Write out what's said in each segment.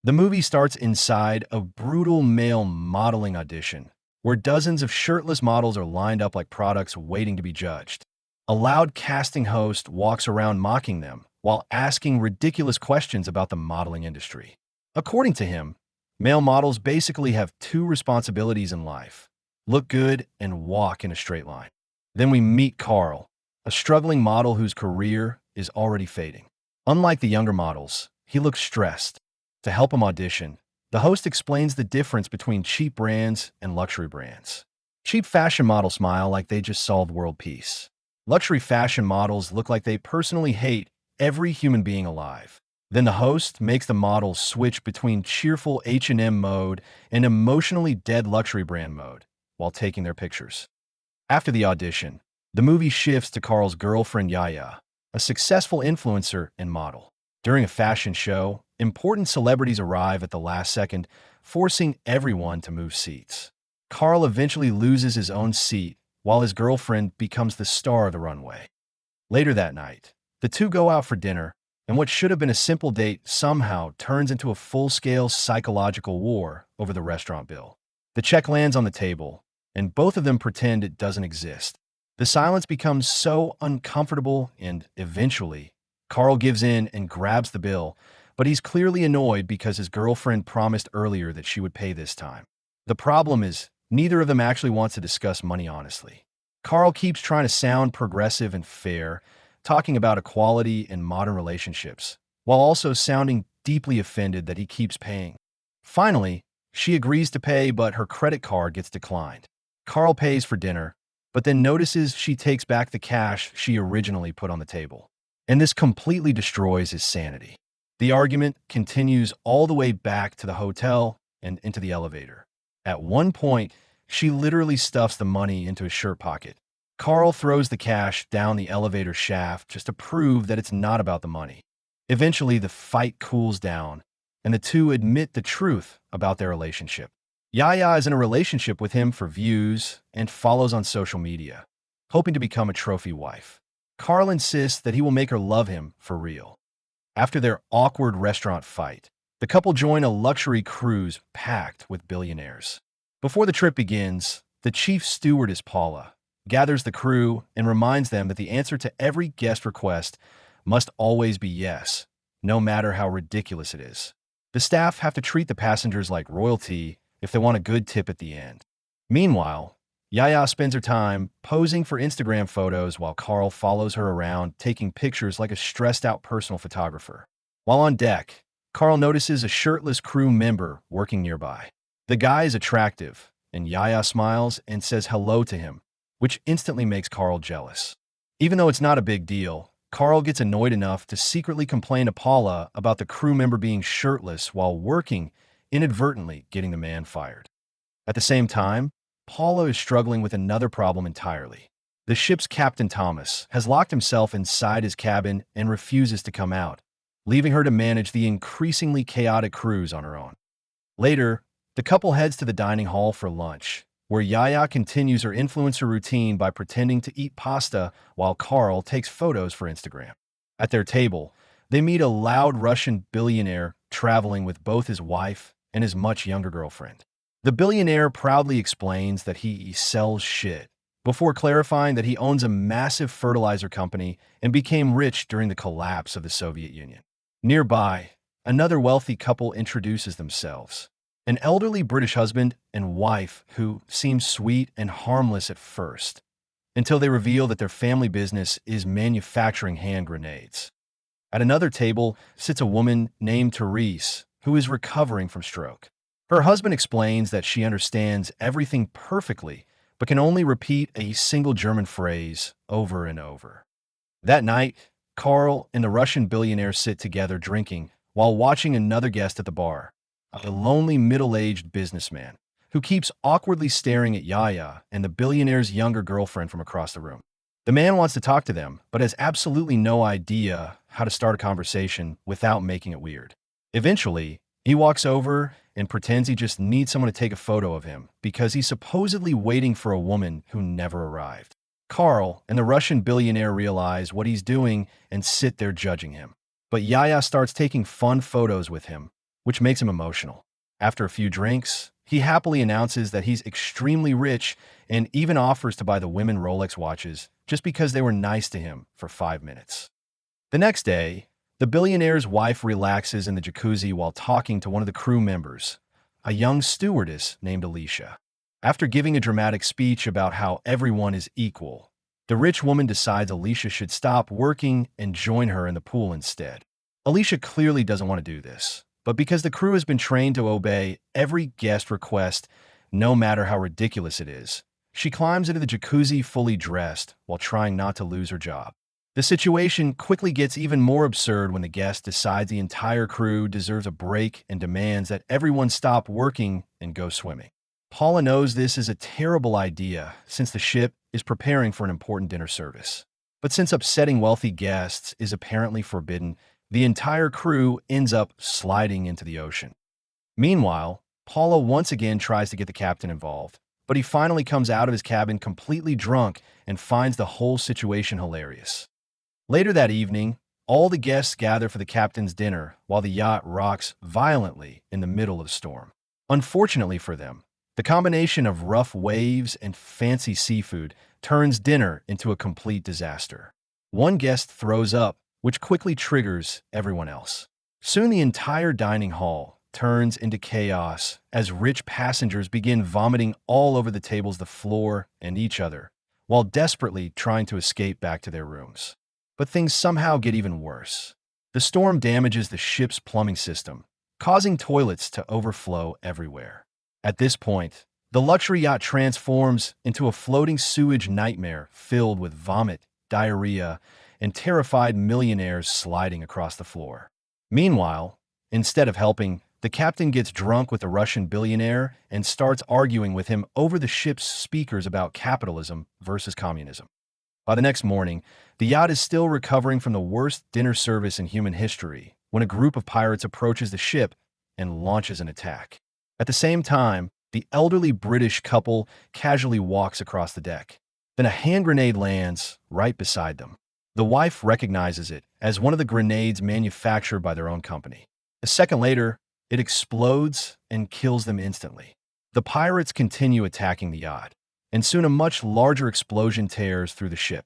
The movie starts inside a brutal male modeling audition, where dozens of shirtless models are lined up like products waiting to be judged. A loud casting host walks around mocking them while asking ridiculous questions about the modeling industry. According to him, male models basically have two responsibilities in life: look good and walk in a straight line. Then we meet Carl, a struggling model whose career is already fading. Unlike the younger models, he looks stressed. To help him audition, the host explains the difference between cheap brands and luxury brands. Cheap fashion models smile like they just solved world peace. Luxury fashion models look like they personally hate every human being alive. Then the host makes the models switch between cheerful H&M mode and emotionally dead luxury brand mode while taking their pictures. After the audition, the movie shifts to Carl's girlfriend Yaya, a successful influencer and model. During a fashion show, important celebrities arrive at the last second, forcing everyone to move seats. Carl eventually loses his own seat while his girlfriend becomes the star of the runway. Later that night, the two go out for dinner, and what should have been a simple date somehow turns into a full-scale psychological war over the restaurant bill. The check lands on the table, and both of them pretend it doesn't exist. The silence becomes so uncomfortable, and eventually, Carl gives in and grabs the bill, but he's clearly annoyed because his girlfriend promised earlier that she would pay this time. The problem is, neither of them actually wants to discuss money honestly. Carl keeps trying to sound progressive and fair, talking about equality in modern relationships, while also sounding deeply offended that he keeps paying. Finally, she agrees to pay, but her credit card gets declined. Carl pays for dinner, but then notices she takes back the cash she originally put on the table. And this completely destroys his sanity. The argument continues all the way back to the hotel and into the elevator. At one point, she literally stuffs the money into his shirt pocket. Carl throws the cash down the elevator shaft just to prove that it's not about the money. Eventually, the fight cools down, and the two admit the truth about their relationship. Yaya is in a relationship with him for views and follows on social media, hoping to become a trophy wife. Carl insists that he will make her love him for real. After their awkward restaurant fight, the couple join a luxury cruise packed with billionaires. Before the trip begins, the chief stewardess, Paula, gathers the crew and reminds them that the answer to every guest request must always be yes, no matter how ridiculous it is. The staff have to treat the passengers like royalty if they want a good tip at the end. Meanwhile, Yaya spends her time posing for Instagram photos while Carl follows her around, taking pictures like a stressed-out personal photographer. While on deck, Carl notices a shirtless crew member working nearby. The guy is attractive, and Yaya smiles and says hello to him, which instantly makes Carl jealous. Even though it's not a big deal, Carl gets annoyed enough to secretly complain to Paula about the crew member being shirtless while working, inadvertently getting the man fired. At the same time, Paula is struggling with another problem entirely. The ship's captain, Thomas, has locked himself inside his cabin and refuses to come out, leaving her to manage the increasingly chaotic cruise on her own. Later, the couple heads to the dining hall for lunch, where Yaya continues her influencer routine by pretending to eat pasta while Carl takes photos for Instagram. At their table, they meet a loud Russian billionaire traveling with both his wife and his much younger girlfriend. The billionaire proudly explains that he sells shit, before clarifying that he owns a massive fertilizer company and became rich during the collapse of the Soviet Union. Nearby, another wealthy couple introduces themselves. An elderly British husband and wife who seem sweet and harmless at first, until they reveal that their family business is manufacturing hand grenades. At another table sits a woman named Therese, who is recovering from stroke. Her husband explains that she understands everything perfectly, but can only repeat a single German phrase over and over. That night, Carl and the Russian billionaire sit together drinking while watching another guest at the bar, a lonely middle-aged businessman who keeps awkwardly staring at Yaya and the billionaire's younger girlfriend from across the room. The man wants to talk to them, but has absolutely no idea how to start a conversation without making it weird. Eventually, he walks over and pretends he just needs someone to take a photo of him because he's supposedly waiting for a woman who never arrived. Carl and the Russian billionaire realize what he's doing and sit there judging him. But Yaya starts taking fun photos with him, which makes him emotional. After a few drinks, he happily announces that he's extremely rich and even offers to buy the women Rolex watches just because they were nice to him for 5 minutes. The next day, the billionaire's wife relaxes in the jacuzzi while talking to one of the crew members, a young stewardess named Alicia. After giving a dramatic speech about how everyone is equal, the rich woman decides Alicia should stop working and join her in the pool instead. Alicia clearly doesn't want to do this, but because the crew has been trained to obey every guest request, no matter how ridiculous it is, she climbs into the jacuzzi fully dressed while trying not to lose her job. The situation quickly gets even more absurd when the guest decides the entire crew deserves a break and demands that everyone stop working and go swimming. Paula knows this is a terrible idea since the ship is preparing for an important dinner service. But since upsetting wealthy guests is apparently forbidden, the entire crew ends up sliding into the ocean. Meanwhile, Paula once again tries to get the captain involved, but he finally comes out of his cabin completely drunk and finds the whole situation hilarious. Later that evening, all the guests gather for the captain's dinner while the yacht rocks violently in the middle of the storm. Unfortunately for them, the combination of rough waves and fancy seafood turns dinner into a complete disaster. One guest throws up, which quickly triggers everyone else. Soon the entire dining hall turns into chaos as rich passengers begin vomiting all over the tables, the floor, and each other, while desperately trying to escape back to their rooms. But things somehow get even worse. The storm damages the ship's plumbing system, causing toilets to overflow everywhere. At this point, the luxury yacht transforms into a floating sewage nightmare filled with vomit, diarrhea, and terrified millionaires sliding across the floor. Meanwhile, instead of helping, the captain gets drunk with the Russian billionaire and starts arguing with him over the ship's speakers about capitalism versus communism. By the next morning, the yacht is still recovering from the worst dinner service in human history when a group of pirates approaches the ship and launches an attack. At the same time, the elderly British couple casually walks across the deck. Then a hand grenade lands right beside them. The wife recognizes it as one of the grenades manufactured by their own company. A second later, it explodes and kills them instantly. The pirates continue attacking the yacht, and soon a much larger explosion tears through the ship.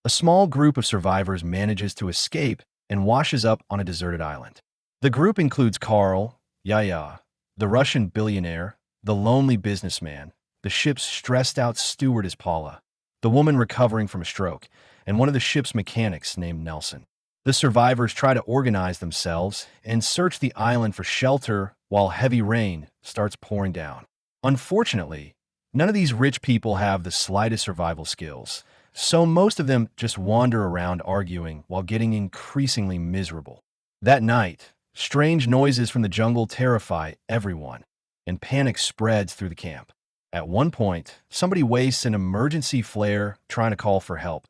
A small group of survivors manages to escape and washes up on a deserted island. The group includes Carl, Yaya, the Russian billionaire, the lonely businessman, the ship's stressed-out stewardess Paula, the woman recovering from a stroke, and one of the ship's mechanics named Nelson. The survivors try to organize themselves and search the island for shelter while heavy rain starts pouring down. Unfortunately, none of these rich people have the slightest survival skills, so most of them just wander around arguing while getting increasingly miserable. That night, strange noises from the jungle terrify everyone, and panic spreads through the camp. At one point, somebody wastes an emergency flare trying to call for help,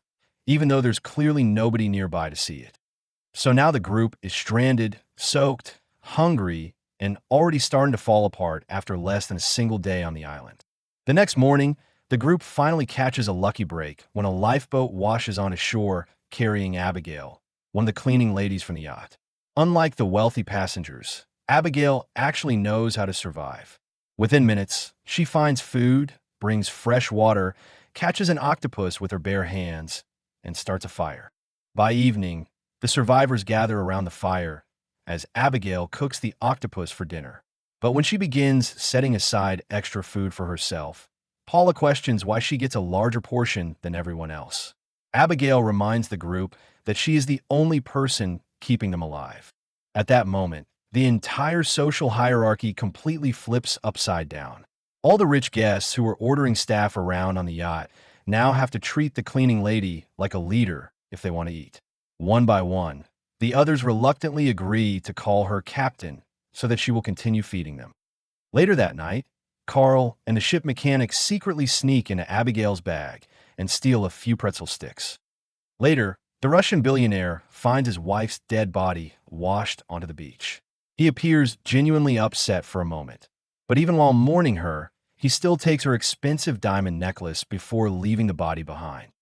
even though there's clearly nobody nearby to see it. So now the group is stranded, soaked, hungry, and already starting to fall apart after less than a single day on the island. The next morning, the group finally catches a lucky break when a lifeboat washes on ashore carrying Abigail, one of the cleaning ladies from the yacht. Unlike the wealthy passengers, Abigail actually knows how to survive. Within minutes, she finds food, brings fresh water, catches an octopus with her bare hands, and starts a fire. By evening, the survivors gather around the fire as Abigail cooks the octopus for dinner. But when she begins setting aside extra food for herself, Paula questions why she gets a larger portion than everyone else. Abigail reminds the group that she is the only person keeping them alive. At that moment, the entire social hierarchy completely flips upside down. All the rich guests who were ordering staff around on the yacht now have to treat the cleaning lady like a leader if they want to eat. One by one, the others reluctantly agree to call her captain so that she will continue feeding them. Later that night, Carl and the ship mechanic secretly sneak into Abigail's bag and steal a few pretzel sticks. Later, the Russian billionaire finds his wife's dead body washed onto the beach. He appears genuinely upset for a moment, but even while mourning her, he still takes her expensive diamond necklace before leaving the body behind.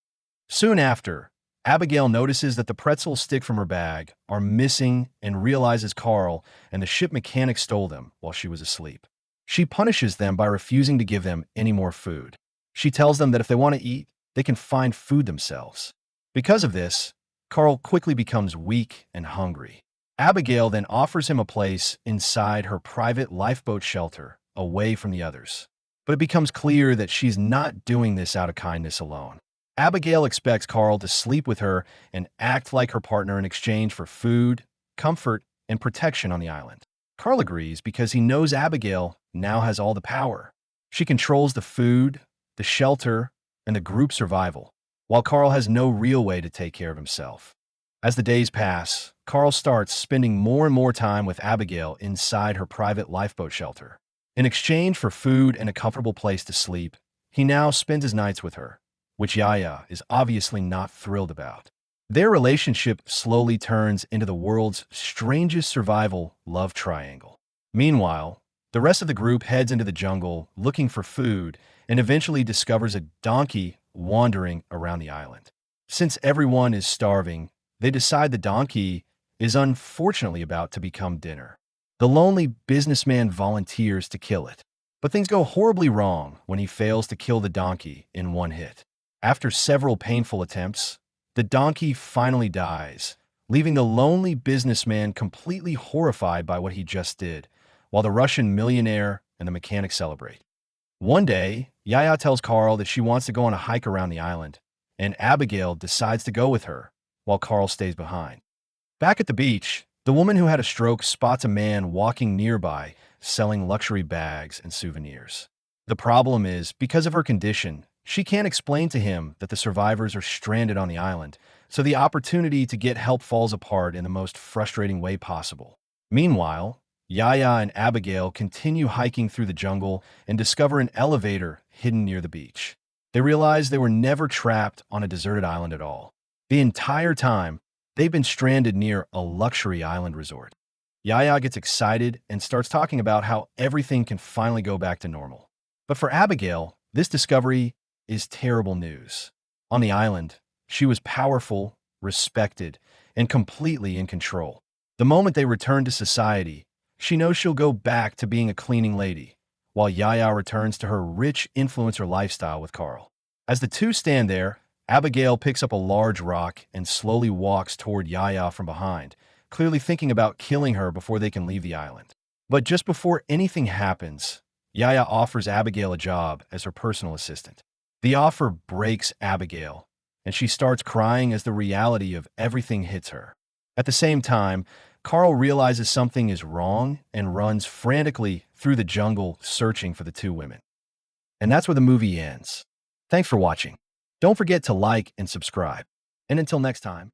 Soon after, Abigail notices that the pretzel stick from her bag are missing and realizes Carl and the ship mechanic stole them while she was asleep. She punishes them by refusing to give them any more food. She tells them that if they want to eat, they can find food themselves. Because of this, Carl quickly becomes weak and hungry. Abigail then offers him a place inside her private lifeboat shelter, away from the others. But it becomes clear that she's not doing this out of kindness alone. Abigail expects Carl to sleep with her and act like her partner in exchange for food, comfort, and protection on the island. Carl agrees because he knows Abigail now has all the power. She controls the food, the shelter, and the group survival, while Carl has no real way to take care of himself. As the days pass, Carl starts spending more and more time with Abigail inside her private lifeboat shelter. In exchange for food and a comfortable place to sleep, he now spends his nights with her, which Yaya is obviously not thrilled about. Their relationship slowly turns into the world's strangest survival love triangle. Meanwhile, the rest of the group heads into the jungle looking for food and eventually discovers a donkey wandering around the island. Since everyone is starving, they decide the donkey is unfortunately about to become dinner. The lonely businessman volunteers to kill it, but things go horribly wrong when he fails to kill the donkey in one hit. After several painful attempts, the donkey finally dies, leaving the lonely businessman completely horrified by what he just did, while the Russian millionaire and the mechanic celebrate. One day, Yaya tells Carl that she wants to go on a hike around the island, and Abigail decides to go with her, while Carl stays behind. Back at the beach, the woman who had a stroke spots a man walking nearby, selling luxury bags and souvenirs. The problem is, because of her condition, she can't explain to him that the survivors are stranded on the island, so the opportunity to get help falls apart in the most frustrating way possible. Meanwhile, Yaya and Abigail continue hiking through the jungle and discover an elevator hidden near the beach. They realize they were never trapped on a deserted island at all. The entire time, they've been stranded near a luxury island resort. Yaya gets excited and starts talking about how everything can finally go back to normal. But for Abigail, this discovery is terrible news. On the island, she was powerful, respected, and completely in control. The moment they return to society, she knows she'll go back to being a cleaning lady, while Yaya returns to her rich influencer lifestyle with Carl. As the two stand there, Abigail picks up a large rock and slowly walks toward Yaya from behind, clearly thinking about killing her before they can leave the island. But just before anything happens, Yaya offers Abigail a job as her personal assistant. The offer breaks Abigail, and she starts crying as the reality of everything hits her. At the same time, Carl realizes something is wrong and runs frantically through the jungle searching for the two women. And that's where the movie ends. Thanks for watching. Don't forget to like and subscribe. And until next time.